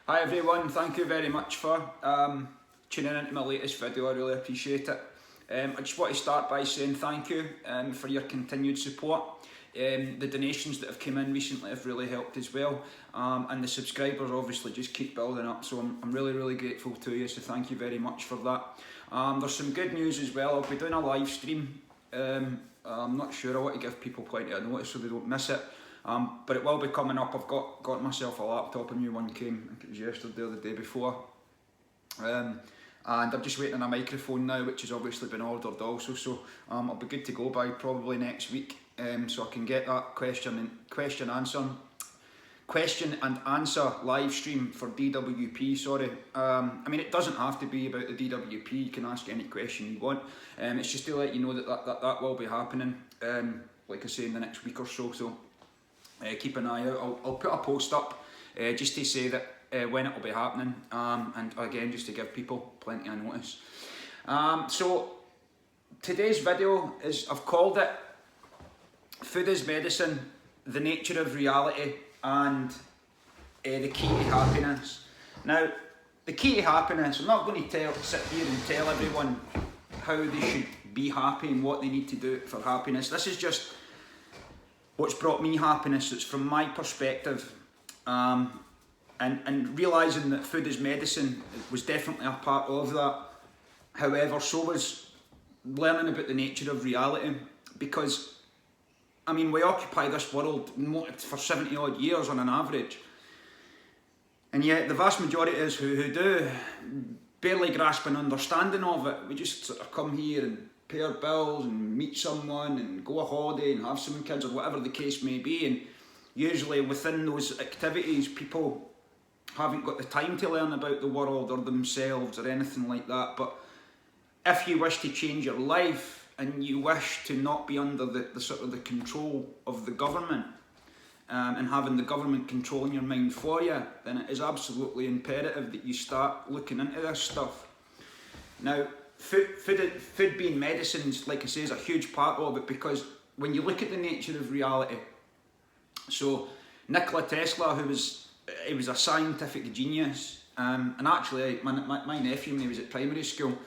Hi everyone, thank you very much for tuning into my latest video. I really appreciate it. I just want to start by saying thank you for your continued support. The donations that have come in recently have really helped as well, and the subscribers obviously just keep building up, so I'm really grateful to you, so thank you very much for that. There's some good news as well. I'll be doing a live stream. I'm not sure, I want to give people plenty of notice so they don't miss it. But it will be coming up. I've got myself a laptop, a new one came, I think it was yesterday or the day before. And I'm just waiting on a microphone now, which has obviously been ordered also, so I'll be good to go by probably next week, so I can get that question and answer live stream for DWP, sorry. I mean, it doesn't have to be about the DWP, you can ask any question you want. It's just to let you know that will be happening, like I say, in the next week or so. Keep an eye out. I'll put a post up just to say that when it will be happening, and again just to give people plenty of notice. So today's video is, I've called it Food is Medicine, the Nature of Reality and the Key to Happiness. Now, the key to happiness, I'm not going to sit here and tell everyone how they should be happy and what they need to do for happiness. This is just what's brought me happiness. It's from my perspective, and realising that food is medicine was definitely a part of that. However, so was learning about the nature of reality, because I mean, we occupy this world for 70 odd years on an average, and yet the vast majority of us who do barely grasp an understanding of it. We just sort of come here and pay our bills and meet someone and go on holiday and have some kids or whatever the case may be, and usually within those activities people haven't got the time to learn about the world or themselves or anything like that. But if you wish to change your life and you wish to not be under the sort of the control of the government, and having the government controlling your mind for you, then it is absolutely imperative that you start looking into this stuff. Now, food being medicine, like I say, is a huge part of it, because when you look at the nature of reality, so Nikola Tesla, he was a scientific genius, and actually my nephew, when he was at primary school,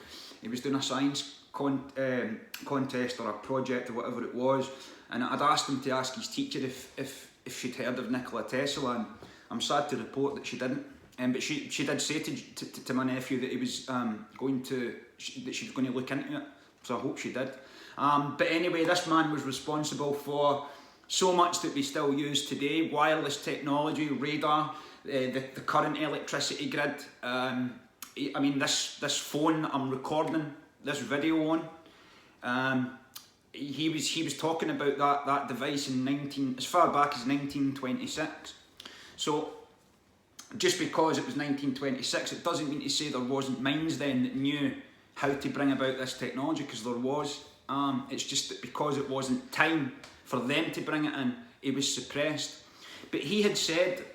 he was doing a science contest or a project or whatever it was, and I'd asked him to ask his teacher if she'd heard of Nikola Tesla, and I'm sad to report that she didn't. But she did say to my nephew that he was that she was going to look into it, so I hope she did. But anyway, this man was responsible for so much that we still use today: wireless technology, radar, the current electricity grid. I mean, this phone that I'm recording this video on. He was talking about that device as far back as 1926. So just because it was 1926, it doesn't mean to say there wasn't minds then that knew how to bring about this technology, because there was. It's just that because it wasn't time for them to bring it in, it was suppressed. But he had said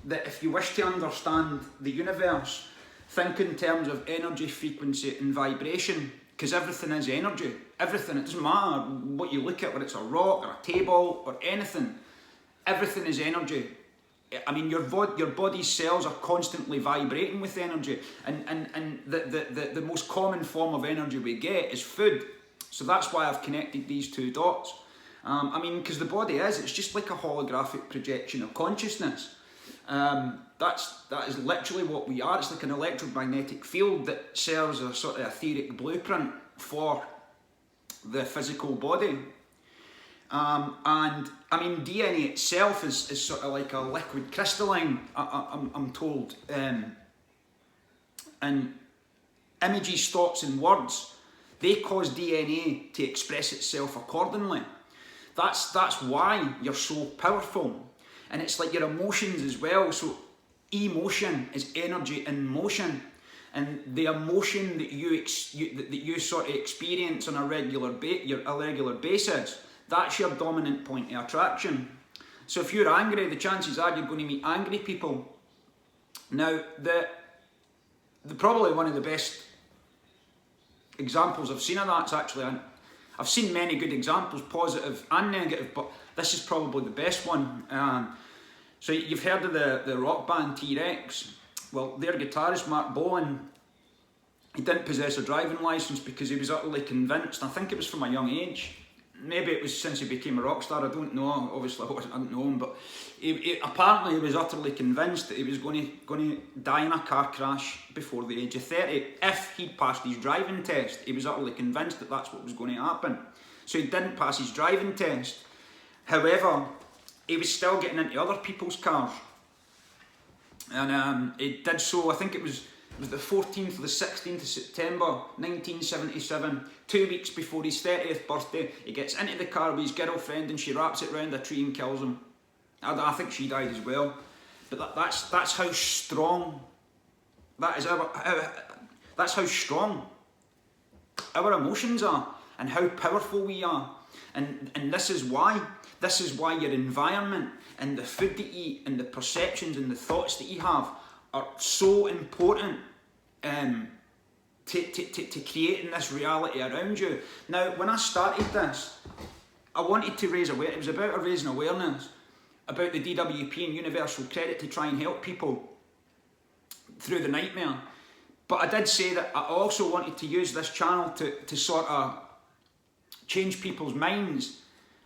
that if you wish to understand the universe, think in terms of energy, frequency and vibration, because everything is energy. Everything, it doesn't matter what you look at, whether it's a rock or a table or anything, everything is energy. I mean, your body's cells are constantly vibrating with energy, and the most common form of energy we get is food. So that's why I've connected these two dots. I mean, because the body it's just like a holographic projection of consciousness. That is literally what we are. It's like an electromagnetic field that serves as a sort of etheric blueprint for the physical body. And I mean, DNA itself is sort of like a liquid crystalline, I'm told. And images, thoughts and words, they cause DNA to express itself accordingly. That's why you're so powerful. And it's like your emotions as well. So emotion is energy in motion, and the emotion that you sort of experience on a regular basis, that's your dominant point of attraction. So if you're angry, the chances are you're going to meet angry people. Now, the probably one of the best examples I've seen of that's actually, I've seen many good examples, positive and negative, but this is probably the best one. So you've heard of the rock band T-Rex. well, their guitarist, Mark Bowen, he didn't possess a driving licence because he was utterly convinced, I think it was from a young age, maybe it was since he became a rock star, I don't know, obviously I didn't know him, but apparently he was utterly convinced that he was going to die in a car crash before the age of 30 if he'd passed his driving test. He was utterly convinced that that's what was going to happen. So he didn't pass his driving test. However, he was still getting into other people's cars. And he did so, I think it was the 14th or the 16th of September 1977, 2 weeks before his 30th birthday. He gets into the car with his girlfriend and she wraps it round a tree and kills him. I think she died as well. But that's how strong, that's how strong our emotions are and how powerful we are. And this is why your environment and the food that you eat and the perceptions and the thoughts that you have are so important to creating this reality around you. Now, when I started this, I wanted to raise awareness. It was about raising awareness about the DWP and universal credit to try and help people through the nightmare. But I did say that I also wanted to use this channel to sort of change people's minds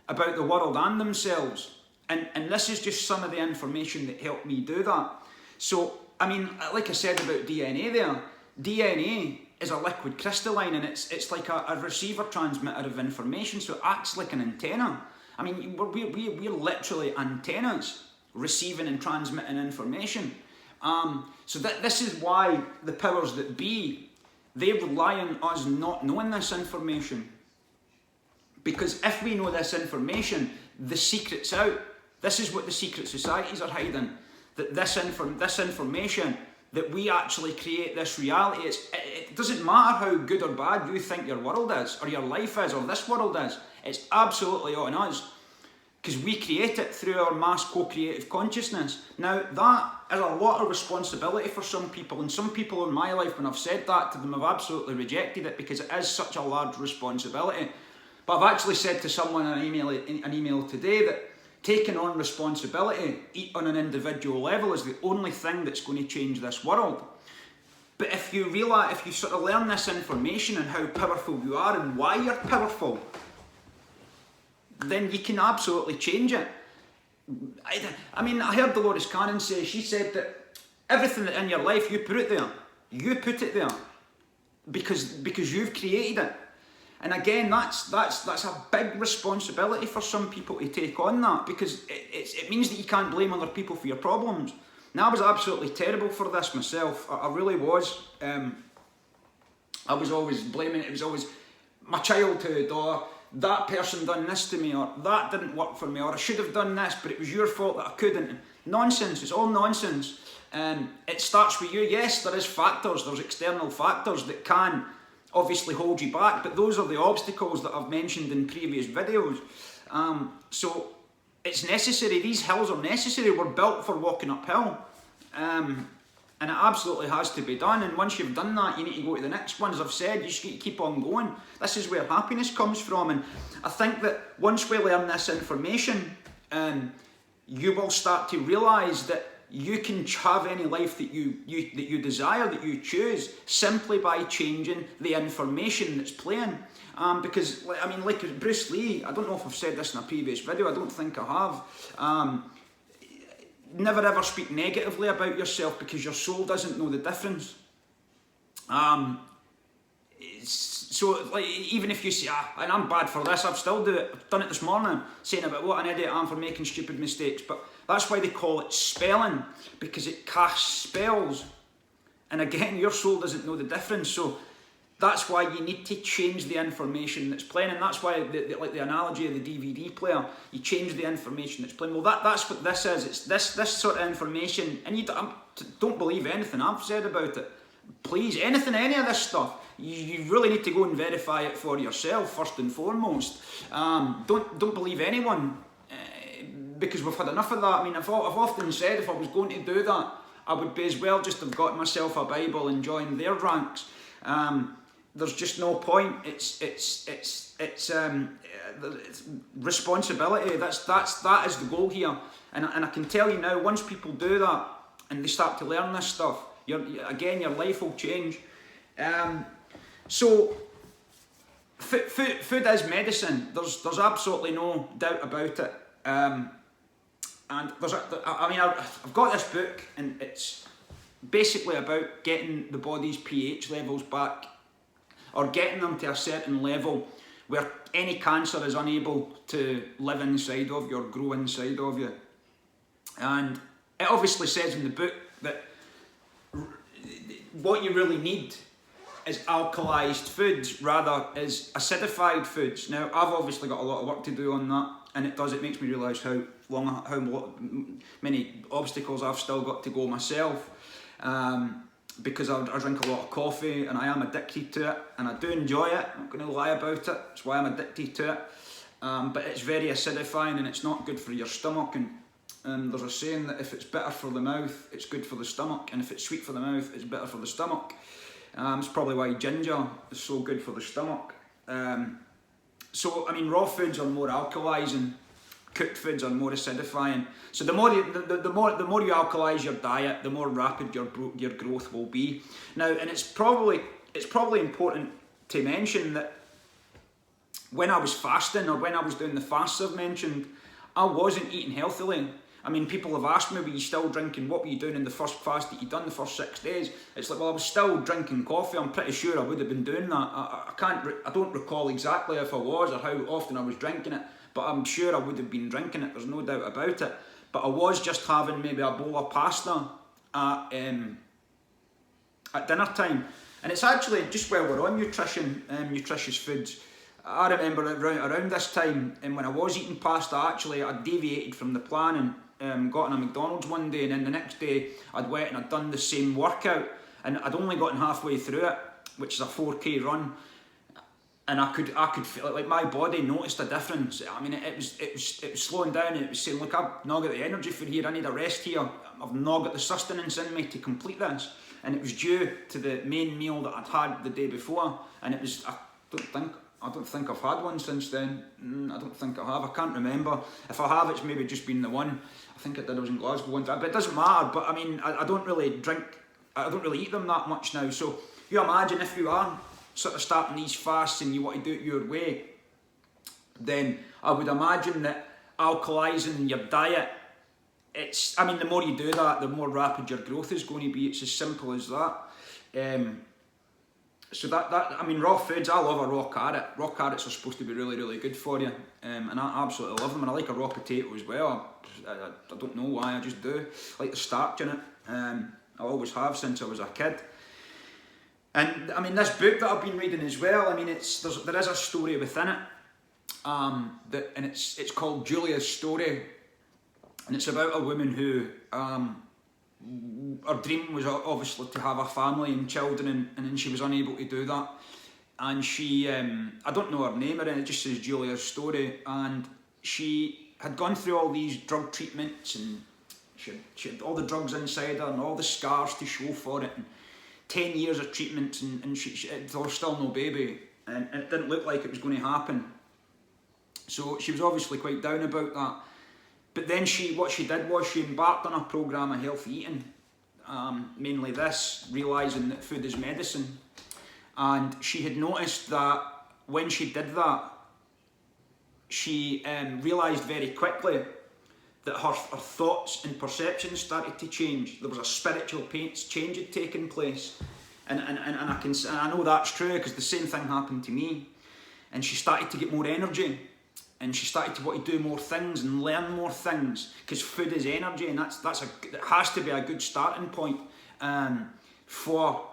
about the world and themselves. And this is just some of the information that helped me do that. So, I mean, like I said about DNA there, DNA is a liquid crystalline and it's like a receiver transmitter of information, so it acts like an antenna. I mean, we're literally antennas receiving and transmitting information. So this is why the powers that be, they rely on us not knowing this information. Because if we know this information, the secret's out. This is what the secret societies are hiding. That this information, that we actually create this reality. It doesn't matter how good or bad you think your world is, or your life is, or this world is. It's absolutely on us. Because we create it through our mass co-creative consciousness. Now, that is a lot of responsibility for some people. And some people in my life, when I've said that to them, have absolutely rejected it because it is such a large responsibility. But I've actually said to someone in an email today that taking on responsibility on an individual level is the only thing that's going to change this world. But if you realise, if you sort of learn this information and how powerful you are and why you're powerful, then you can absolutely change it. I mean, I heard Dolores Cannon say, she said that everything in your life, you put it there. You put it there because you've created it. And again, that's a big responsibility for some people to take on that, because it means that you can't blame other people for your problems. Now, I was absolutely terrible for this myself. I really was. I was always blaming. It was always my childhood, or that person done this to me, or that didn't work for me, or I should have done this, but it was your fault that I couldn't. Nonsense. It's all nonsense. It starts with you. Yes, there is factors. There's external factors that can obviously hold you back, but those are the obstacles that I've mentioned in previous videos. So it's necessary. These hills are necessary. We're built for walking uphill, and it absolutely has to be done. And once you've done that, you need to go to the next one. As I've said, you just need to keep on going. This is where happiness comes from. And I think that once we learn this information, you will start to realise that you can have any life that you desire, that you choose, simply by changing the information that's playing. Because, I mean, like Bruce Lee, I don't know if I've said this in a previous video, I don't think I have. Never ever speak negatively about yourself, because your soul doesn't know the difference. So, like, even if you say, and I'm bad for this, I've still do it. I've done it this morning, saying about what an idiot I am for making stupid mistakes. But that's why they call it spelling, because it casts spells. And again, your soul doesn't know the difference. So that's why you need to change the information that's playing. And that's why, like the analogy of the DVD player, you change the information that's playing. Well, that's what this is. It's this sort of information. And you don't believe anything I've said about it. Please, any of this stuff, you really need to go and verify it for yourself first and foremost. Don't believe anyone, because we've had enough of that. I mean, I've often said if I was going to do that, I would be as well just have got myself a Bible and joined their ranks. There's just no point. It's responsibility. That is the goal here. And I can tell you now, once people do that and they start to learn this stuff, Again, your life will change. So food is medicine. There's absolutely no doubt about it. And I've got this book, and it's basically about getting the body's pH levels back, or getting them to a certain level where any cancer is unable to live inside of you or grow inside of you. And it obviously says in the book that what you really need is alkalized foods rather is acidified foods. Now, I've obviously got a lot of work to do on that, and it makes me realise how many obstacles I've still got to go myself, because I drink a lot of coffee and I am addicted to it, and I do enjoy it. I'm not going to lie about it. That's why I'm addicted to it. But it's very acidifying, and it's not good for your stomach. And there's a saying that if it's bitter for the mouth, it's good for the stomach, and if it's sweet for the mouth, it's better for the stomach. It's probably why ginger is so good for the stomach. So I mean, raw foods are more alkalizing, cooked foods are more acidifying. So the more you alkalize your diet, the more rapid your growth will be. Now, and it's probably important to mention that when I was fasting, or when I was doing the fasts I've mentioned, I wasn't eating healthily. I mean, people have asked me, were you still drinking? What were you doing in the first fast that you done, the first 6 days? It's like, well, I was still drinking coffee. I'm pretty sure I would have been doing that. I don't recall exactly if I was or how often I was drinking it, but I'm sure I would have been drinking it. There's no doubt about it. But I was just having maybe a bowl of pasta at dinner time. And it's actually, just while we're on nutrition, nutritious foods, I remember around this time, and when I was eating pasta, actually I deviated from the plan and got in a McDonald's one day, and then the next day I'd went and I'd done the same workout, and I'd only gotten halfway through it, which is a 4K run, and I could feel it, like my body noticed a difference. I mean, it was slowing down, and it was saying, look, I've not got the energy for here, I need a rest here, I've not got the sustenance in me to complete this. And it was due to the main meal that I'd had the day before, and it was, I don't think I've had one since then. I don't think I have. I can't remember. If I have, it's maybe just been the one. I think I did. I was in Glasgow one time, but it doesn't matter. But I mean, I don't really drink. I don't really eat them that much now. So you imagine if you are sort of starting these fasts and you want to do it your way, then I would imagine that alkalizing your diet. I mean, the more you do that, the more rapid your growth is going to be. It's as simple as that. So I mean, raw foods, I love a raw carrot. Raw carrots are supposed to be really, really good for you. And I absolutely love them. And I like a raw potato as well. I don't know why, I just do. I like the starch in it. I always have since I was a kid. And I mean, this book that I've been reading as well, I mean, there is a story within it. And it's called Julia's Story. And it's about a woman who, her dream was obviously to have a family and children, and then she was unable to do that. And she, I don't know her name, or it just says Julia's Story. And she had gone through all these drug treatments, and she had all the drugs inside her and all the scars to show for it. And 10 years of treatments, and there was still no baby, and it didn't look like it was going to happen. So she was obviously quite down about that. But then what she did was she embarked on a programme of healthy eating, mainly this, realising that food is medicine. And she had noticed that when she did that, she realised very quickly that her thoughts and perceptions started to change. There was a spiritual change had taken place. And I know that's true because the same thing happened to me. And she started to get more energy. And she started to want to do more things and learn more things, because food is energy, and it has to be a good starting point for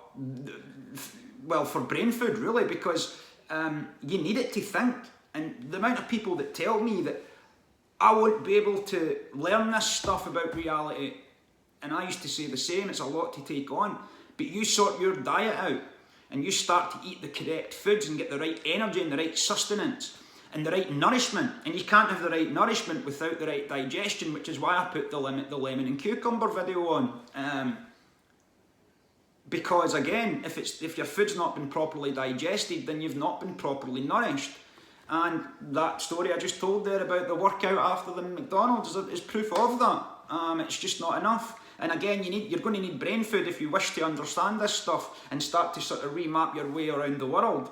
brain food, really, because you need it to think. And the amount of people that tell me that I won't be able to learn this stuff about reality, and I used to say the same, it's a lot to take on, but you sort your diet out and you start to eat the correct foods and get the right energy and the right sustenance and the right nourishment, and you can't have the right nourishment without the right digestion, which is why I put the lemon and cucumber video on. Because again, if your food's not been properly digested, then you've not been properly nourished. And that story I just told there about the workout after the McDonald's is proof of that. It's just not enough. And again, you're going to need brain food if you wish to understand this stuff and start to sort of remap your way around the world,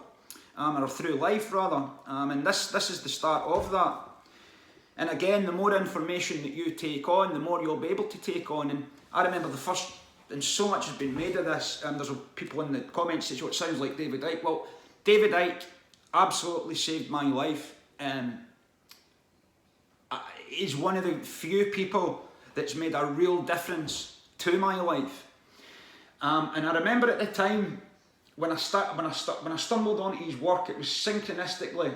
or through life rather. And this is the start of that. And again, the more information that you take on, the more you'll be able to take on. And I remember the first, and so much has been made of this, there's people in the comments that say, it sounds like David Icke. Well, David Icke absolutely saved my life. He's one of the few people that's made a real difference to my life. And I remember at the time when I stumbled onto his work, it was synchronistically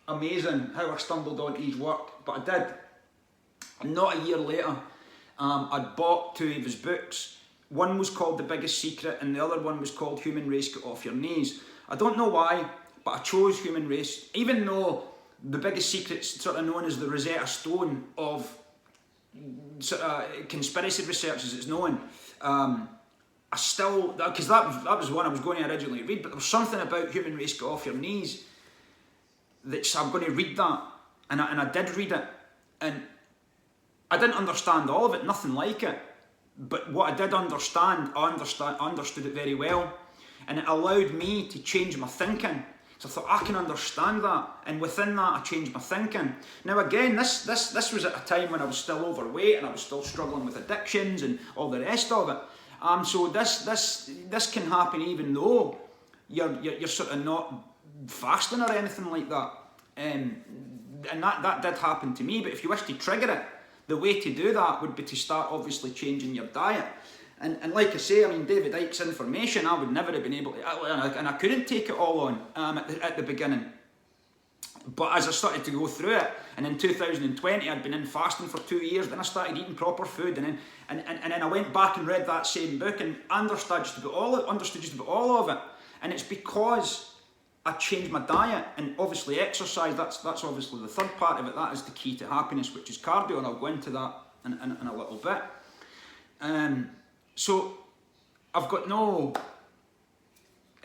amazing how I stumbled onto his work, but I did. Not a year later, I'd bought 2 of his books. One was called The Biggest Secret and the other one was called Human Race Get Off Your Knees. I don't know why, but I chose Human Race, even though The Biggest Secret's sort of known as the Rosetta Stone of sort of conspiracy research as it's known. I still, because that was the one I was going to originally read, but there was something about Human Race Get Off Your Knees that I'm going to read that, and I did read it, and I didn't understand all of it, nothing like it, but what I did understand, I understood it very well, and it allowed me to change my thinking. So I thought, I can understand that, and within that I changed my thinking. Now again, this was at a time when I was still overweight and I was still struggling with addictions and all the rest of it. So this can happen even though you're sort of not fasting or anything like that. And that did happen to me, but if you wish to trigger it, the way to do that would be to start obviously changing your diet. And like I say, I mean, David Icke's information, I would never have been able to, and I couldn't take it all on at the beginning. But as I started to go through it, and in 2020 I'd been in fasting for 2 years, then I started eating proper food, and then I went back and read that same book and understood just about all of it. And it's because I changed my diet and obviously exercise. That's obviously the third part of it. That is the key to happiness, which is cardio, and I'll go into that in a little bit. So I've got no,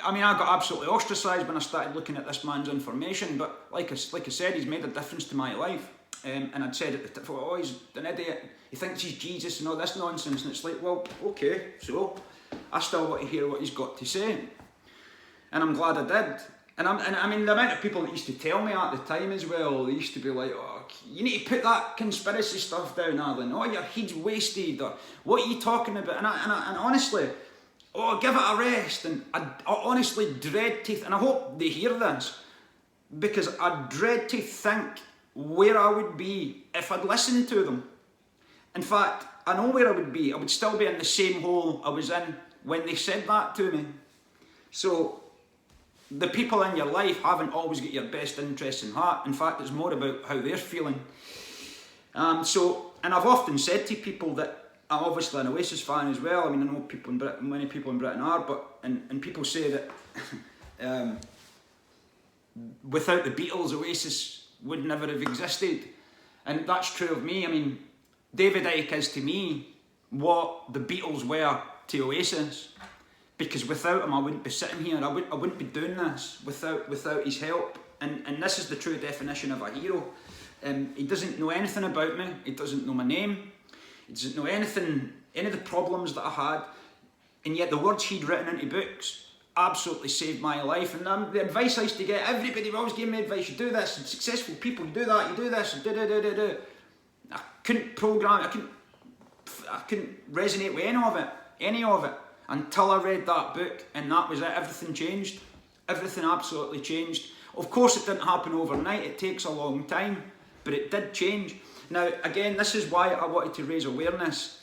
I mean, I got absolutely ostracised when I started looking at this man's information, but like I said, he's made a difference to my life. And I'd said at the time, oh, he's an idiot, he thinks he's Jesus and all this nonsense, and it's like, well, okay, so I still want to hear what he's got to say. And I'm glad I did. And I mean, the amount of people that used to tell me at the time as well, they used to be like, oh, you need to put that conspiracy stuff down, Alan. Oh, your head's wasted, or what are you talking about? And honestly, oh, give it a rest. And I honestly dread to, and I hope they hear this, because I dread to think where I would be if I'd listened to them. In fact, I know where I would be. I would still be in the same hole I was in when they said that to me. So the people in your life haven't always got your best interests in heart. In fact, it's more about how they're feeling. And I've often said to people that I'm obviously an Oasis fan as well. I mean, I know people in Britain, many people in Britain are, but and people say that without the Beatles, Oasis would never have existed, and that's true of me. I mean, David Icke is to me what the Beatles were to Oasis. Because without him, I wouldn't be sitting here. I wouldn't be doing this without his help. And this is the true definition of a hero. He doesn't know anything about me. He doesn't know my name. He doesn't know anything, any of the problems that I had. And yet the words he'd written into books absolutely saved my life. And the advice I used to get, everybody always gave me advice. You do this, and successful people, you do that, you do this, and do. I couldn't program it. I couldn't resonate with any of it. Until I read that book, and that was it. Everything changed. Everything absolutely changed. Of course, it didn't happen overnight. It takes a long time, but it did change. Now, again, this is why I wanted to raise awareness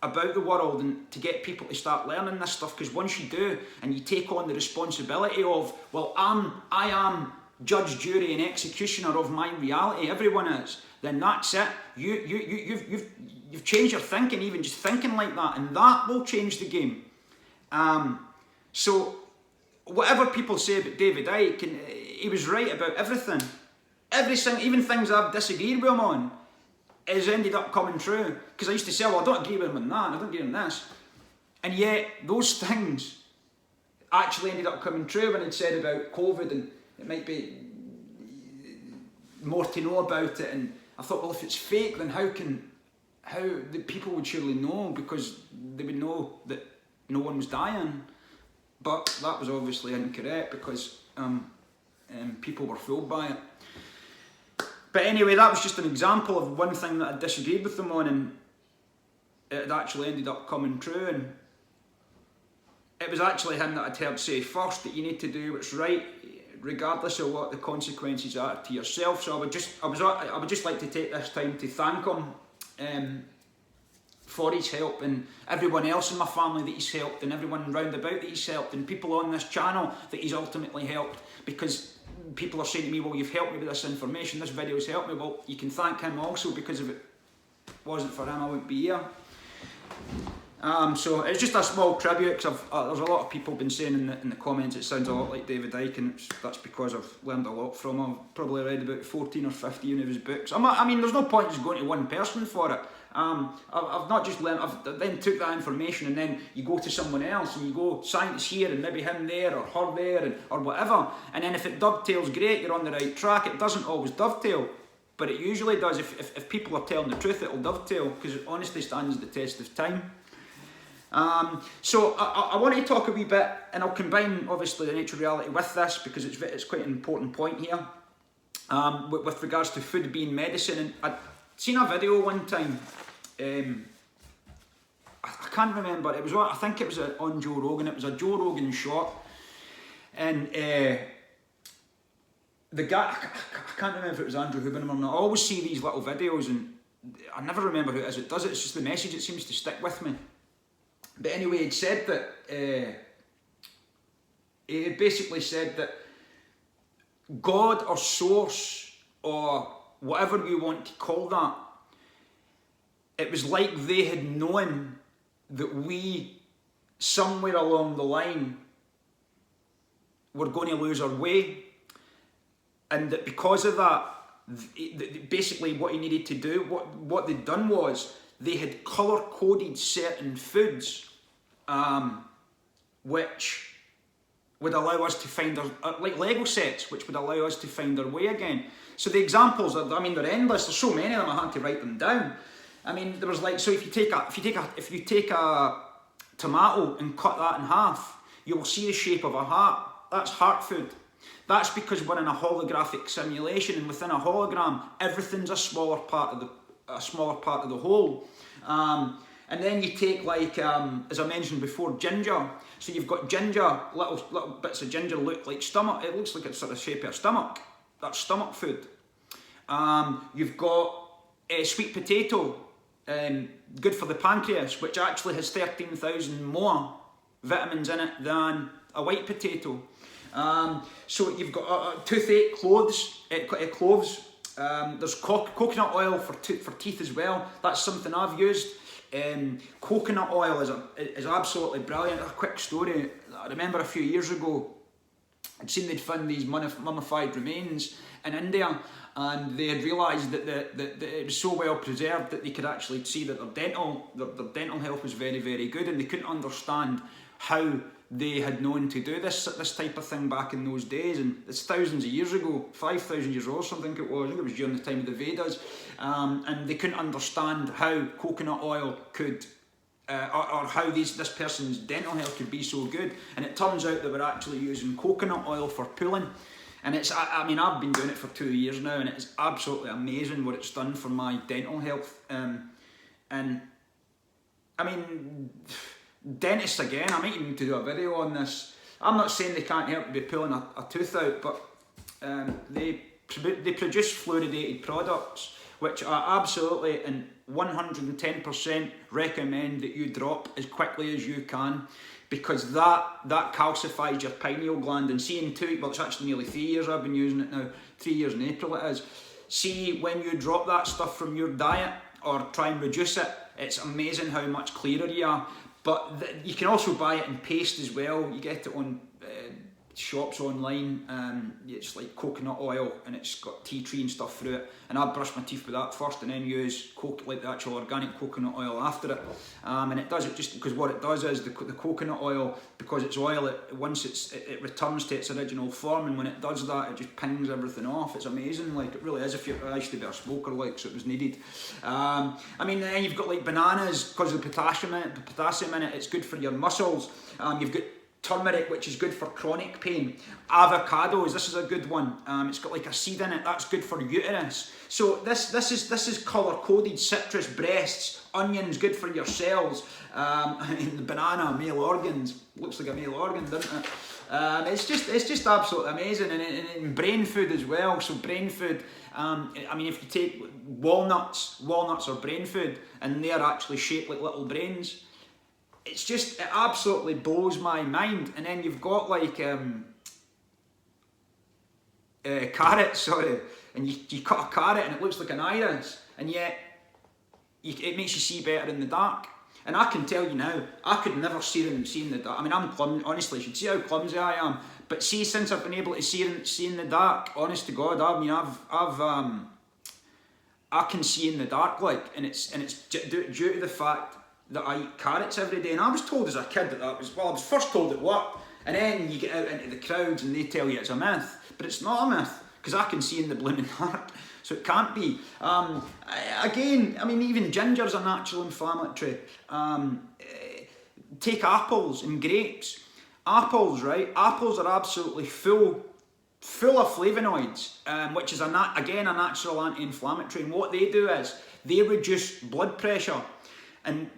about the world and to get people to start learning this stuff. Because once you do, and you take on the responsibility of, well, I am judge, jury, and executioner of my reality. Everyone is. Then that's it. You've changed your thinking, even just thinking like that, and that will change the game. So whatever people say about David Icke, he was right about everything. Even things I've disagreed with him on, has ended up coming true. Because I used to say, well, I don't agree with him on that, and I don't agree on this. And yet, those things actually ended up coming true when he'd said about COVID, and it might be more to know about it. And I thought, well, if it's fake, then how can how the people would surely know, because they would know that no one was dying. But that was obviously incorrect, because people were fooled by it. But anyway, that was just an example of one thing that I disagreed with them on, and it had actually ended up coming true. And it was actually him that I'd heard say first that you need to do what's right, regardless of what the consequences are to yourself. So I would just like to take this time to thank him for his help, and everyone else in my family that he's helped, and everyone round about that he's helped, and people on this channel that he's ultimately helped. Because people are saying to me, well, you've helped me with this information, this video has helped me. Well, you can thank him also, because if it wasn't for him, I wouldn't be here. So it's just a small tribute, because there's a lot of people been saying in the comments it sounds a lot like David Icke, and that's because I've learned a lot from him. I've probably read about 14 or 15 of his books. I mean, there's no point just going to one person for it. I've not just learned, I've then took that information, and then you go to someone else, and you go science here, and maybe him there, or her there, or whatever. And then if it dovetails, great, you're on the right track. It doesn't always dovetail, but it usually does. If people are telling the truth, it'll dovetail, because it honestly stands the test of time. So I want to talk a wee bit, and I'll combine obviously the nature of reality with this, because it's quite an important point here, with regards to food being medicine. And I'd seen a video one time, I can't remember, it was, I think it was on Joe Rogan, it was a Joe Rogan shot, and the guy, I can't remember if it was Andrew Huberman or not. I always see these little videos, and I never remember who it is that does it. It's just the message that seems to stick with me. But anyway, he'd said that, he basically said that God or source, or whatever you want to call that, it was like they had known that we, somewhere along the line, were going to lose our way. And that because of that, basically what he needed to do, what they'd done was, they had colour-coded certain foods, which would allow us to find our, like Lego sets, which would allow us to find our way again. So the examples are, I mean, they're endless. There's so many of them, I had to write them down. I mean, there was like, so if you take a tomato and cut that in half, you will see the shape of a heart. That's heart food. That's because we're in a holographic simulation, and within a hologram, everything's a smaller part of the whole. And then you take, like, as I mentioned before, ginger. So you've got ginger, little bits of ginger look like stomach. It looks like it's sort of shape of a stomach. That's stomach food. You've got sweet potato, good for the pancreas, which actually has 13,000 more vitamins in it than a white potato. So you've got toothache, cloves. There's coconut oil for teeth as well. That's something I've used. Coconut oil is absolutely brilliant. A quick story. I remember a few years ago, I'd seen they'd found these mummified remains in India, and they had realised that it was so well preserved that they could actually see that their dental health was very, very good, and they couldn't understand how they had known to do this type of thing back in those days. And it's thousands of years ago, 5,000 years old, something it was. I think it was during the time of the Vedas, and they couldn't understand how coconut oil could, or how this person's dental health could be so good. And it turns out that we're actually using coconut oil for pulling. And I mean, I've been doing it for 2 years now, and it's absolutely amazing what it's done for my dental health. And I mean, dentists again, I might even do a video on this. I'm not saying they can't help me pulling a tooth out, but they produce fluoridated products, which I absolutely and 110% recommend that you drop as quickly as you can, because that calcifies your pineal gland. And seeing well, it's actually nearly 3 years I've been using it now, 3 years in April it is. See, when you drop that stuff from your diet or try and reduce it, it's amazing how much clearer you are. But you can also buy it in paste as well. You get it on shops online, it's like coconut oil and it's got tea tree and stuff through it, and I brush my teeth with that first and then use like the actual organic coconut oil after it, and it does it just because what it does is the coconut oil, because it's oil, once it returns to its original form, and when it does that it just pings everything off. It's amazing, like it really is. I used to be a smoker, like, so it was needed. I mean, then you've got like bananas, because of the potassium in it, it's good for your muscles. You've got turmeric, which is good for chronic pain. Avocados, this is a good one. It's got like a seed in it, that's good for uterus. So this is colour coded. Citrus, breasts, onions, good for your cells. I mean, the banana, male organs, looks like a male organ, doesn't it? It's just absolutely amazing, and brain food as well. So brain food, I mean, if you take walnuts are brain food, and they're actually shaped like little brains. It's just, it absolutely blows my mind. And then you've got like carrots, sorry, and you cut a carrot and it looks like an iris, and yet it makes you see better in the dark. And I can tell you now, I could never see in the dark. I mean, I'm clumsy, honestly, you should see how clumsy I am. But see, since I've been able to see in the dark, honest to God, I mean, I can see in the dark, like, and it's due to the fact that I eat carrots every day. And I was told as a kid that was, well, I was first told at work, and then you get out into the crowds and they tell you it's a myth. But it's not a myth, because I can see in the blooming dark, so it can't be. Again, I mean, even ginger's a natural inflammatory. Take apples and grapes. Apples, right? Apples are absolutely full of flavonoids, which is again a natural anti-inflammatory. And what they do is they reduce blood pressure. And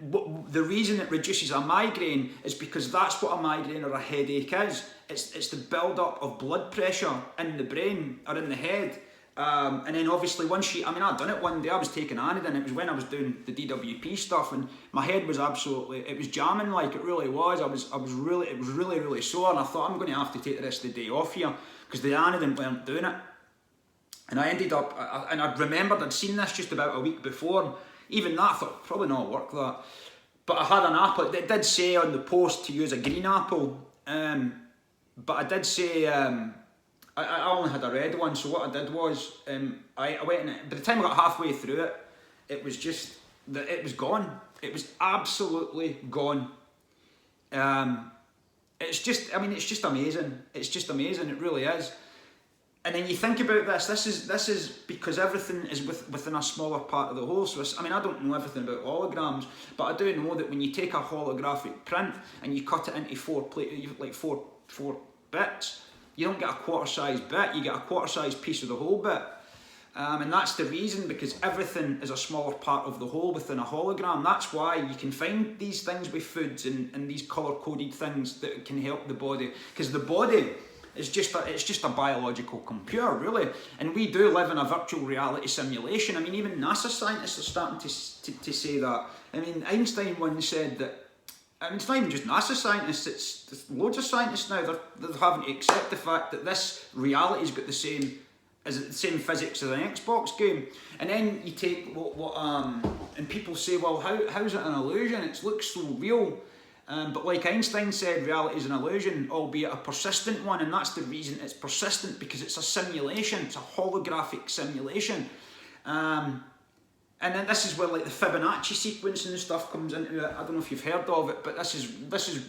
the reason it reduces a migraine is because that's what a migraine or a headache is. It's the build-up of blood pressure in the brain or in the head. And then obviously I'd done it one day, I was taking Anodin, it was when I was doing the DWP stuff, and my head was it was jamming, like, it really was. It was really sore, and I thought, I'm going to have to take the rest of the day off here, because the Anodin weren't doing it. And I ended up, and I remembered I'd seen this just about a week before. Even that, I thought, probably not work that. But I had an apple. It did say on the post to use a green apple. But I did say, I only had a red one. So what I did was, I went in, by the time I got halfway through it, it was just, it was gone. It was absolutely gone. It's just amazing. It's just amazing, it really is. And then you think about this is because everything is within a smaller part of the whole. So I mean, I don't know everything about holograms, but I do know that when you take a holographic print and you cut it into four bits, you don't get a quarter-size bit, you get a quarter-size piece of the whole bit. And that's the reason, because everything is a smaller part of the whole within a hologram. That's why you can find these things with foods and these colour-coded things that can help the body. Because the body, it's just a biological computer, really, and we do live in a virtual reality simulation. I mean, even NASA scientists are starting to say that. I mean, Einstein once said that. I mean, it's not even just NASA scientists; it's loads of scientists now. They're having to accept the fact that this reality's got the same physics as an Xbox game. And then you take and people say, well, how's it an illusion? It looks so real. But like Einstein said, reality is an illusion, albeit a persistent one, and that's the reason it's persistent, because it's a simulation, it's a holographic simulation. And then this is where like the Fibonacci sequence and stuff comes into it. I don't know if you've heard of it, but this is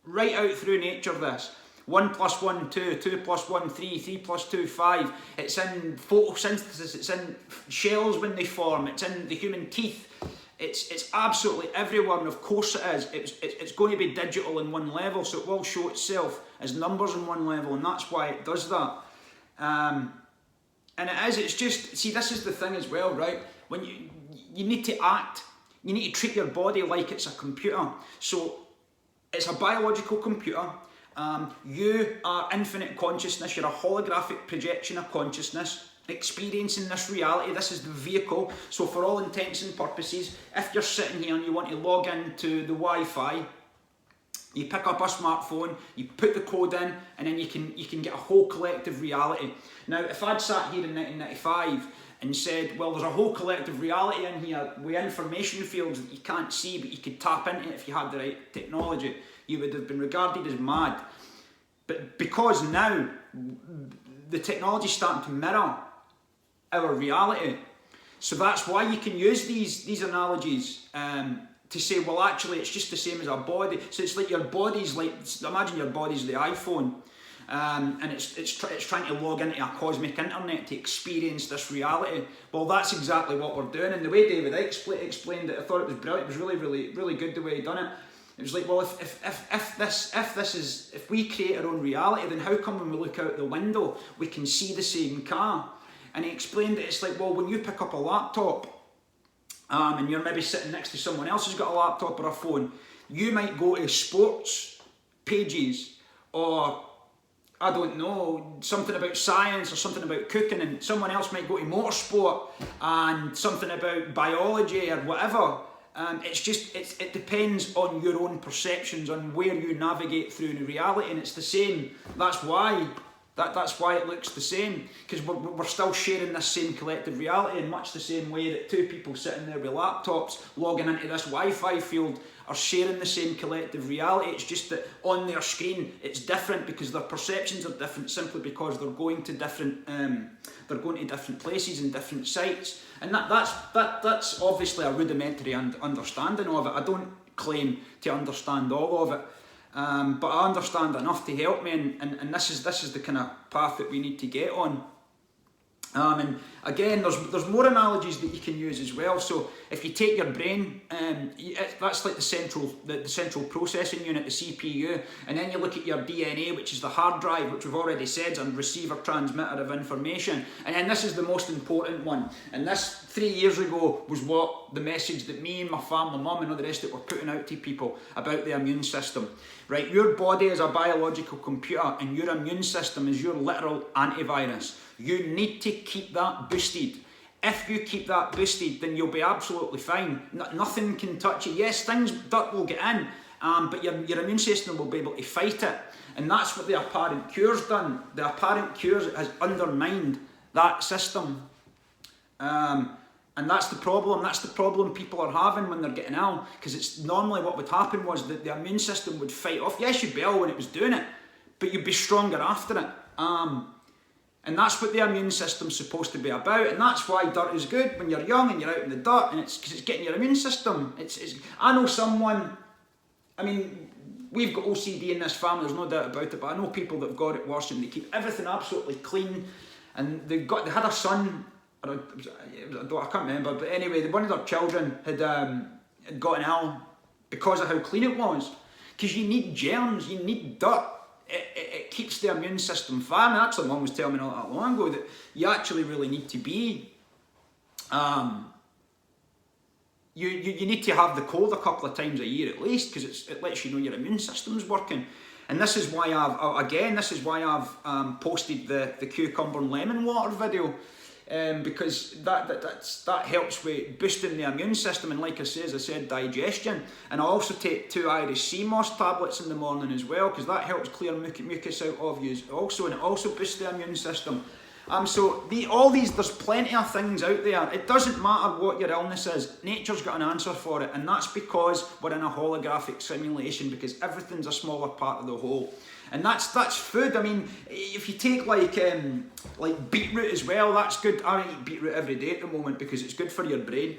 right out through nature, this. 1 + 1, 2, 2 + 1, 3, 3 + 2, 5. It's in photosynthesis, it's in shells when they form, it's in the human teeth. It's absolutely everywhere, and of course it is. It's going to be digital in one level, so it will show itself as numbers in one level, and that's why it does that. And it's just, see, this is the thing as well, right? When you need to act, you need to treat your body like it's a computer. So it's a biological computer. You are infinite consciousness, you're a holographic projection of consciousness, experiencing this reality. This is the vehicle. So for all intents and purposes, if you're sitting here and you want to log into the Wi-Fi, you pick up a smartphone, you put the code in, and then you can get a whole collective reality. Now, if I'd sat here in 1995 and said, well, there's a whole collective reality in here with information fields that you can't see, but you could tap into it if you had the right technology, you would have been regarded as mad. But because now the technology's starting to mirror our reality, so that's why you can use these analogies to say, well, actually, it's just the same as our body. So it's like your body's like, imagine your body's the iPhone, and it's trying to log into a cosmic internet to experience this reality. Well, that's exactly what we're doing. And the way David explained it, I thought it was brilliant. It was really, really, really good the way he done it. It was like, well, if we create our own reality, then how come when we look out the window we can see the same car? And he explained it. It's like, well, when you pick up a laptop, and you're maybe sitting next to someone else who's got a laptop or a phone, you might go to sports pages, or I don't know, something about science or something about cooking, and someone else might go to motorsport and something about biology or whatever. It depends on your own perceptions, on where you navigate through the reality, and it's the same. That's why it looks the same, because we're still sharing this same collective reality in much the same way that two people sitting there with laptops logging into this Wi-Fi field are sharing the same collective reality. It's just that on their screen it's different because their perceptions are different, simply because they're going to different places and different sites. And that's obviously a rudimentary understanding of it. I don't claim to understand all of it. But I understand enough to help me, and this is the kind of path that we need to get on. And again, there's more analogies that you can use as well. So if you take your brain, that's like the central processing unit, the CPU, and then you look at your DNA, which is the hard drive, which we've already said is a receiver transmitter of information. And then this is the most important one. And this 3 years ago was what the message that me and my family, mum and all the rest of it were putting out to people about the immune system. Right, your body is a biological computer, and your immune system is your literal antivirus. You need to keep that boosted. If you keep that boosted, then you'll be absolutely fine. Nothing can touch you. Yes, dirt will get in, but your immune system will be able to fight it. And that's what the apparent cure's done. The apparent cure has undermined that system. And that's the problem. That's the problem people are having when they're getting ill, because it's normally what would happen was that the immune system would fight off. Yes, you'd be ill when it was doing it, but you'd be stronger after it. And that's what the immune system's supposed to be about, and that's why dirt is good when you're young and you're out in the dirt, and it's because it's getting your immune system. I know someone, I mean, we've got OCD in this family, there's no doubt about it, but I know people that have got it worse, and they keep everything absolutely clean, and they had a son, or I can't remember, but anyway, one of their children had gotten ill because of how clean it was. Because you need germs, you need dirt. It keeps the immune system fine. Actually, Mum was telling me not that long ago that you actually really need to be. You need to have the cold a couple of times a year at least, because it lets you know your immune system's working. And this is why I've posted the cucumber and lemon water video. Because that helps with boosting the immune system, and like I said, digestion. And I also take 2 Irish sea moss tablets in the morning as well, because that helps clear mucus out of you also, and it also boosts the immune system. There's plenty of things out there. It doesn't matter what your illness is, nature's got an answer for it, and that's because we're in a holographic simulation, because everything's a smaller part of the whole. And that's food. I mean, if you take like beetroot as well, that's good. I eat beetroot every day at the moment because it's good for your brain,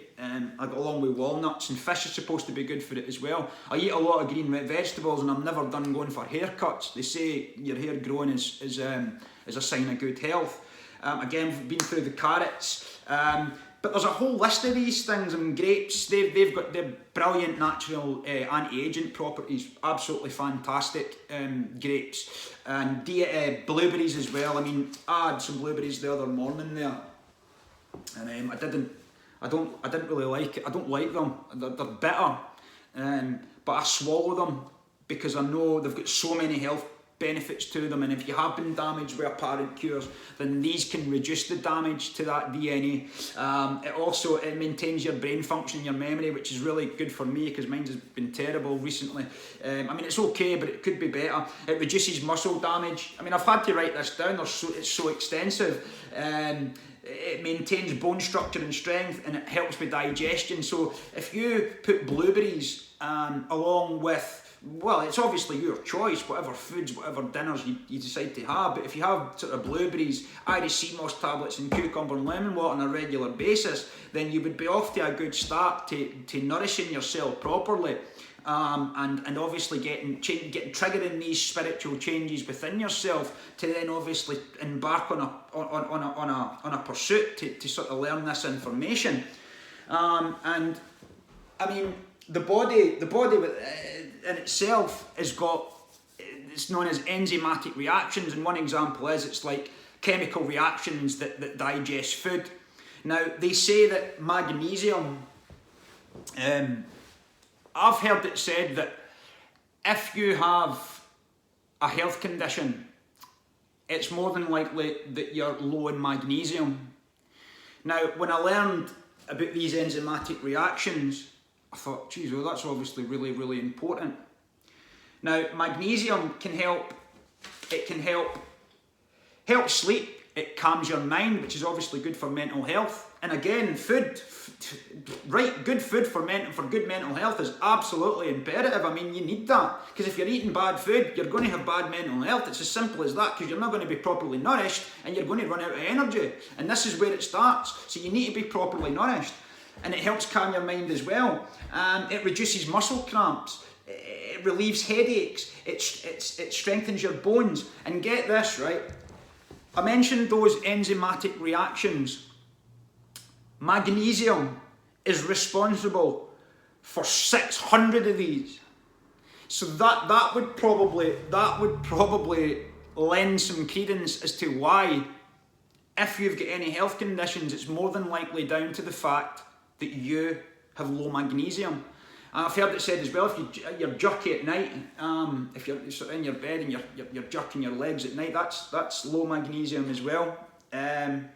along with walnuts, and fish is supposed to be good for it as well. I eat a lot of green vegetables, and I'm never done going for haircuts. They say your hair growing is a sign of good health. Again, we've been through the carrots. But there's a whole list of these things. I mean, grapes, they've got their brilliant natural anti-aging properties, absolutely fantastic grapes. And blueberries as well. I mean, I had some blueberries the other morning there, and I didn't really like it. I don't like them. They're bitter, but I swallow them because I know they've got so many health benefits to them, and if you have been damaged with apparent cures, then these can reduce the damage to that DNA. It maintains your brain function, your memory, which is really good for me because mine has been terrible recently. I mean, it's okay, but it could be better. It reduces muscle damage. I mean, I've had to write this down, it's so extensive. It maintains bone structure and strength, and it helps with digestion. So if you put blueberries along with well, it's obviously your choice, whatever foods, whatever dinners you decide to have, but if you have sort of blueberries, Irish sea moss tablets and cucumber and lemon water on a regular basis, then you would be off to a good start to nourishing yourself properly. And obviously getting triggering these spiritual changes within yourself to then obviously embark on a pursuit to sort of learn this information. And I mean, the body in itself has got, it's known as enzymatic reactions, and one example is it's like chemical reactions that digest food. Now they say that magnesium, I've heard it said that if you have a health condition, it's more than likely that you're low in magnesium. Now, when I learned about these enzymatic reactions, I thought, geez, well, that's obviously really, really important. Now, magnesium can help, it can help sleep, it calms your mind, which is obviously good for mental health. And again, food, good food for good mental health is absolutely imperative. I mean, you need that, because if you're eating bad food, you're going to have bad mental health. It's as simple as that, because you're not going to be properly nourished and you're going to run out of energy. And this is where it starts. So you need to be properly nourished. And it helps calm your mind as well. It reduces muscle cramps. It relieves headaches. It strengthens your bones. And get this, right? I mentioned those enzymatic reactions. Magnesium is responsible for 600 of these. So that would probably lend some credence as to why, if you've got any health conditions, it's more than likely down to the fact that you have low magnesium. I've heard it said as well, if you're jerky at night, if you're sort of in your bed and you're jerking your legs at night, that's low magnesium as well. And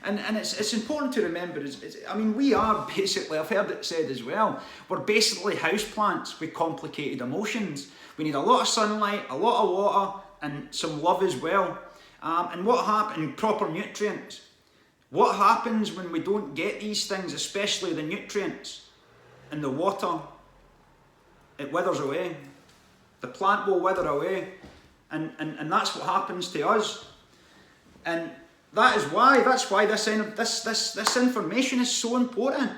it's important to remember, I mean, we are basically, I've heard it said as well, we're basically houseplants with complicated emotions. We need a lot of sunlight, a lot of water, and some love as well. And what happens, proper nutrients. What happens when we don't get these things, especially the nutrients and the water? It withers away. The plant will wither away. And that's what happens to us. And that's why this information is so important.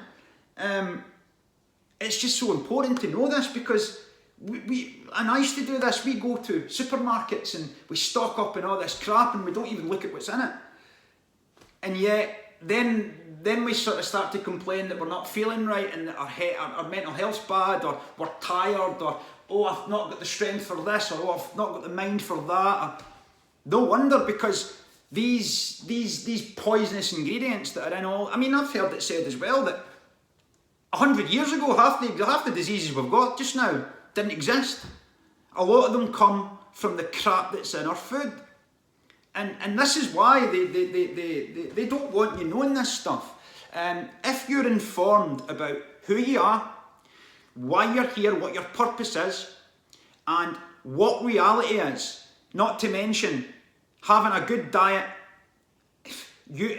It's just so important to know this, because and I used to do this, we go to supermarkets and we stock up and all this crap and we don't even look at what's in it. And yet, then we sort of start to complain that we're not feeling right and that our mental health's bad, or we're tired, or oh, I've not got the strength for this, or oh, I've not got the mind for that. No wonder, because these poisonous ingredients that are in all, I mean, I've heard it said as well that 100 years ago, half the diseases we've got just now didn't exist. A lot of them come from the crap that's in our food. And this is why they don't want you knowing this stuff. If you're informed about who you are, why you're here, what your purpose is, and what reality is, not to mention having a good diet, you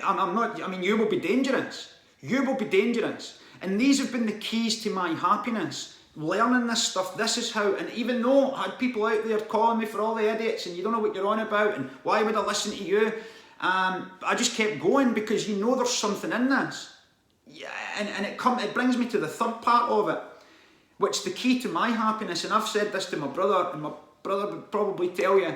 will be dangerous. You will be dangerous. And these have been the keys to my happiness. Learning this stuff, this is how, and even though I had people out there calling me for all the idiots and you don't know what you're on about and why would I listen to you, I just kept going, because you know there's something in this. Yeah, and it brings me to the third part of it, which the key to my happiness, and I've said this to my brother, and my brother would probably tell you,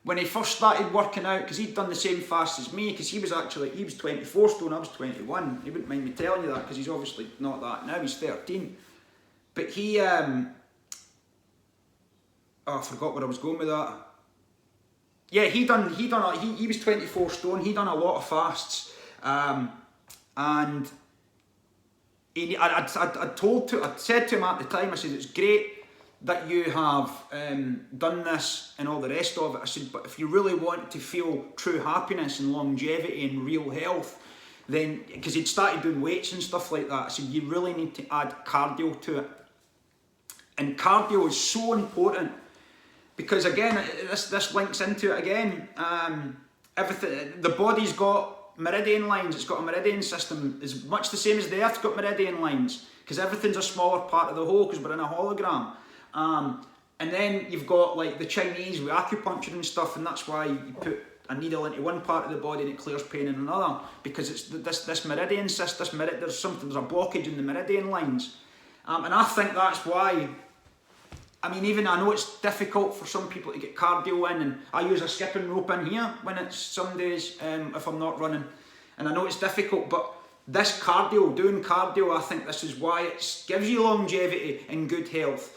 when he first started working out, because he'd done the same fast as me, because he was 24 stone, I was 21, he wouldn't mind me telling you that, because he's obviously not that now, he's 13. But he, I forgot where I was going with that. Yeah, he was 24 stone, he done a lot of fasts. And I'd said to him at the time, I said, it's great that you have done this and all the rest of it. I said, but if you really want to feel true happiness and longevity and real health, then, because he'd started doing weights and stuff like that, I said, you really need to add cardio to it. And cardio is so important, because again, this links into it again. Everything, the body's got meridian lines, it's got a meridian system, it's much the same as the Earth's got meridian lines, because everything's a smaller part of the whole, because we're in a hologram. And then you've got like the Chinese with acupuncture and stuff, and that's why you put a needle into one part of the body and it clears pain in another, because it's this meridian system. There's a blockage in the meridian lines, and I think that's why. I mean, even I know it's difficult for some people to get cardio in, and I use a skipping rope in here when it's some days if I'm not running, and I know it's difficult, but this doing cardio, I think this is why it gives you longevity and good health.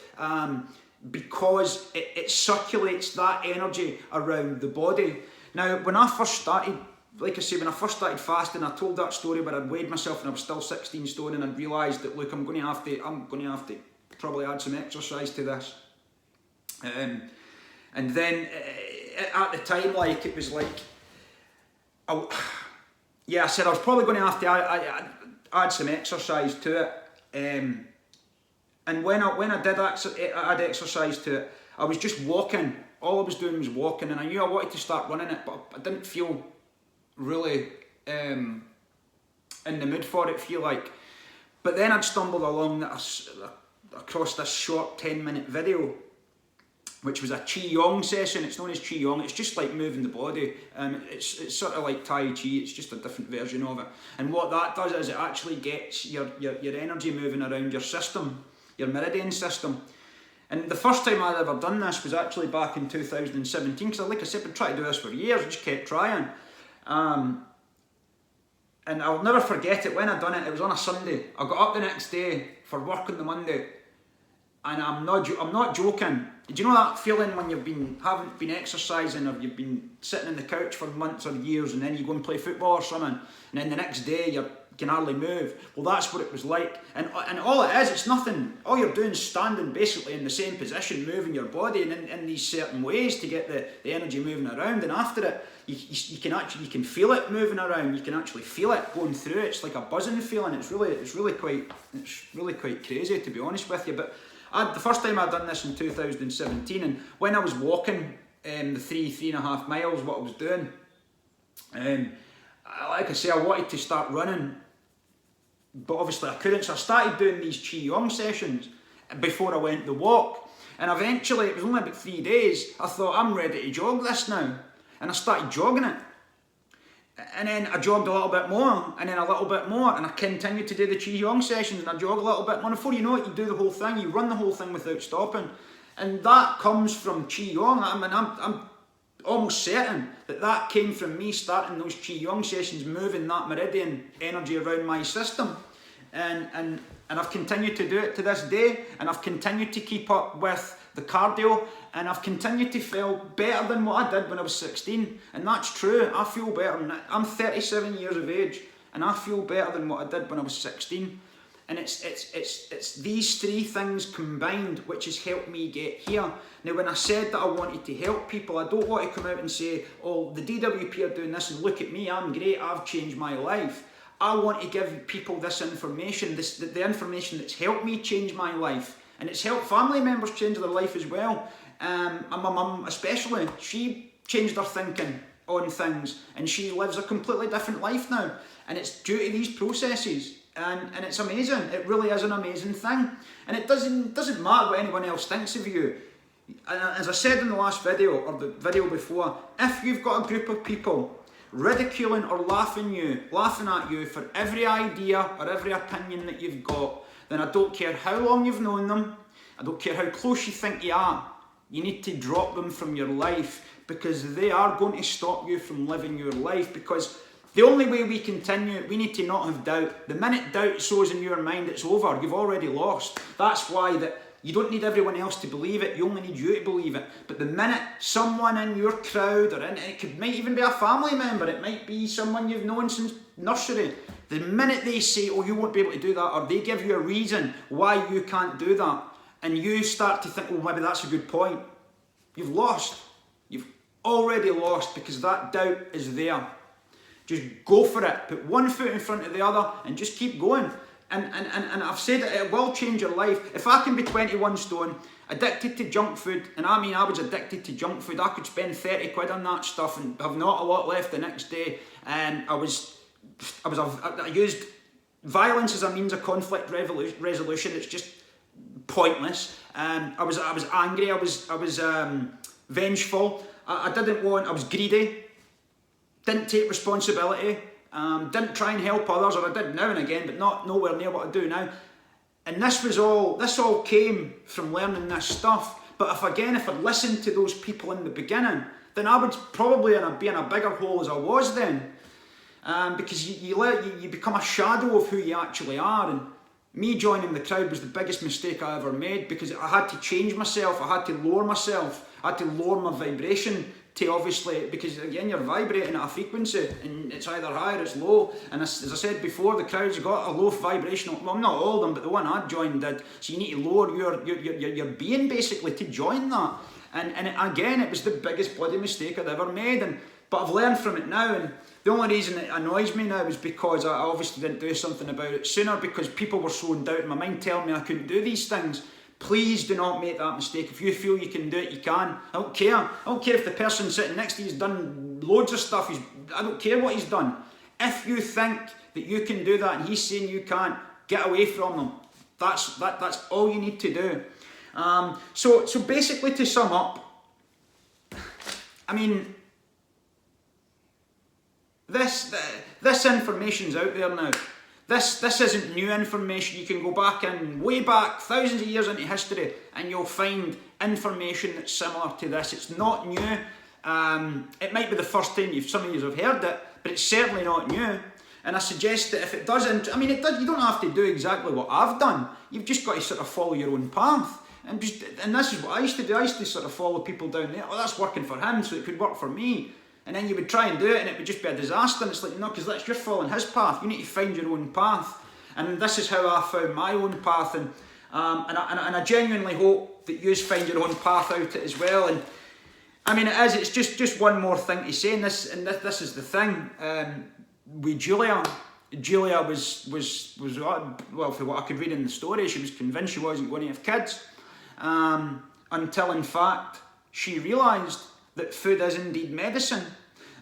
Because it circulates that energy around the body. Now, when I first started, like I say, when I first started fasting, I told that story where I'd weighed myself and I was still 16 stone, and I'd realised that, look, I'm going to have to probably add some exercise to this. And then at the time, like, it was like, I said I was probably going to have to add some exercise to it. And when I did add exercise to it, I was just walking. All I was doing was walking, and I knew I wanted to start running it, but I didn't feel really in the mood for it, feel like. But then I'd stumbled along across this short 10-minute video, which was a chiong session. It's known as chiong. It's just like moving the body. It's sort of like Tai Chi. It's just a different version of it. And what that does is it actually gets your energy moving around your system, your meridian system. And the first time I'd ever done this was actually back in 2017, because like I said, I've been trying to do this for years, I just kept trying. And I'll never forget it, when I done it, it was on a Sunday. I got up the next day for work on the Monday, and I'm not joking. Do you know that feeling when haven't been exercising, or you've been sitting on the couch for months or years, and then you go and play football or something, and then the next day you can hardly move? Well, that's what it was like. And all it is, it's nothing. All you're doing is standing basically in the same position, moving your body in these certain ways to get the energy moving around. And after it, you can feel it moving around. You can actually feel it going through. It's like a buzzing feeling. It's really quite crazy, to be honest with you. But the first time I'd done this in 2017, and when I was walking the 3.5 miles, what I was doing, like I say, I wanted to start running, but obviously I couldn't, so I started doing these chiong sessions before I went the walk. And eventually, it was only about 3 days, I thought, I'm ready to jog this now. And I started jogging it. And then I jogged a little bit more, and then a little bit more, and I continued to do the chiong sessions, and I jog a little bit more. And before you know it, you do the whole thing, you run the whole thing without stopping. And that comes from chiong. I mean, I'm almost certain that came from me starting those chiong sessions, moving that meridian energy around my system. And I've continued to do it to this day, and I've continued to keep up with the cardio, and I've continued to feel better than what I did when I was 16. And that's true, I feel better. I'm 37 years of age, and I feel better than what I did when I was 16. And it's these three things combined which has helped me get here. Now, when I said that I wanted to help people, I don't want to come out and say, oh, the DWP are doing this, and look at me, I'm great, I've changed my life. I want to give people this information, the information that's helped me change my life. And it's helped family members change their life as well. And my mum especially, she changed her thinking on things, and she lives a completely different life now. And it's due to these processes. And it's amazing. It really is an amazing thing. And it doesn't matter what anyone else thinks of you. And as I said in the last video, or the video before, if you've got a group of people ridiculing or laughing at you for every idea or every opinion that you've got, then I don't care how long you've known them, I don't care how close you think you are, you need to drop them from your life, because they are going to stop you from living your life. Because the only way we continue, we need to not have doubt. The minute doubt sows in your mind, it's over. You've already lost. That's why that you don't need everyone else to believe it. You only need you to believe it. But the minute someone in your crowd, or might even be a family member, it might be someone you've known since nursery, the minute they say, oh, you won't be able to do that, or they give you a reason why you can't do that, and you start to think, oh, maybe that's a good point, you've lost. You've already lost, because that doubt is there. Just go for it. Put one foot in front of the other and just keep going. And I've said it will change your life. If I can be 21 stone, addicted to junk food, and I mean I was addicted to junk food, I could spend 30 quid on that stuff and have not a lot left the next day. And I used violence as a means of conflict resolution. It's just pointless. I was angry. I was vengeful. I didn't want. I was greedy. Didn't take responsibility. Didn't try and help others, or I did now and again, but nowhere near what I do now. And this all came from learning this stuff. But if I'd listened to those people in the beginning, then I would probably be in a bigger hole as I was then. Because you become a shadow of who you actually are. And me joining the crowd was the biggest mistake I ever made, because I had to change myself. I had to lower myself. I had to lower my vibration to, obviously, because again you're vibrating at a frequency and it's either high or it's low. And as I said before, the crowd's got a low vibrational, well, not all of them, but the one I joined did. So you need to lower your being basically to join that. And again, it was the biggest bloody mistake I'd ever made. But I've learned from it now, and the only reason it annoys me now is because I obviously didn't do something about it sooner, because people were so in doubt in my mind telling me I couldn't do these things. Please do not make that mistake. If you feel you can do it, you can. I don't care. I don't care if the person sitting next to you has done loads of stuff. I don't care what he's done. If you think that you can do that and he's saying you can't, get away from them. That's all you need to do. So basically, to sum up, I mean, this information's out there now. This isn't new information. You can go back way back, thousands of years into history, and you'll find information that's similar to this. It's not new. It might be the first time some of you have heard it, but it's certainly not new. And I suggest that if it doesn't, you don't have to do exactly what I've done. You've just got to sort of follow your own path. And this is what I used to do. I used to sort of follow people down there. Oh, that's working for him, so it could work for me. And then you would try and do it and it would just be a disaster. And it's like, no, because you're following his path. You need to find your own path. And this is how I found my own path. And I genuinely hope that you find your own path out it as well. And I mean, it's just one more thing to say. And this is the thing. With Julia was, well, for what I could read in the story, she was convinced she wasn't going to have kids. Until in fact, she realised that food is indeed medicine,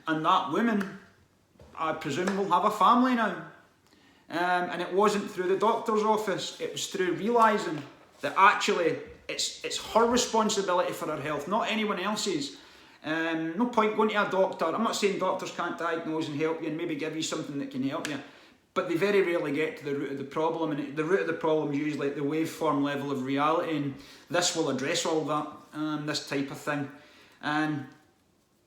and that woman, I presume, will have a family now. And it wasn't through the doctor's office, it was through realising that actually it's her responsibility for her health, not anyone else's. No point going to a doctor. I'm not saying doctors can't diagnose and help you and maybe give you something that can help you, but they very rarely get to the root of the problem, and the root of the problem is usually at the waveform level of reality, and this will address all that, this type of thing. And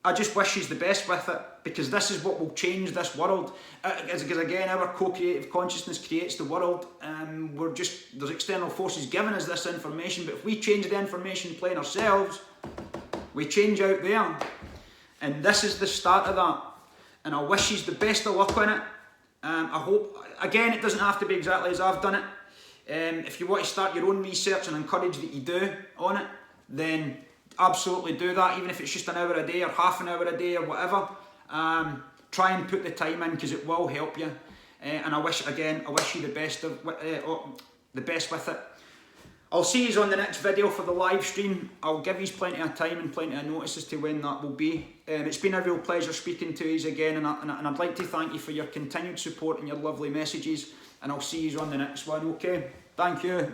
I just wish she's the best with it, because this is what will change this world. Because again, our co-creative consciousness creates the world. There's external forces giving us this information, but if we change the information plane ourselves, we change out there. And this is the start of that. And I wish she's the best of luck on it. I hope, again, it doesn't have to be exactly as I've done it. If you want to start your own research, and encourage that you do on it, then absolutely do that, even if it's just an hour a day or half an hour a day or whatever. Try and put the time in, because it will help you. And I wish you the best with it. I'll see you on the next video for the live stream. I'll give you plenty of time and plenty of notice as to when that will be. It's been a real pleasure speaking to you again, and I'd like to thank you for your continued support and your lovely messages. And I'll see you on the next one. Okay, thank you.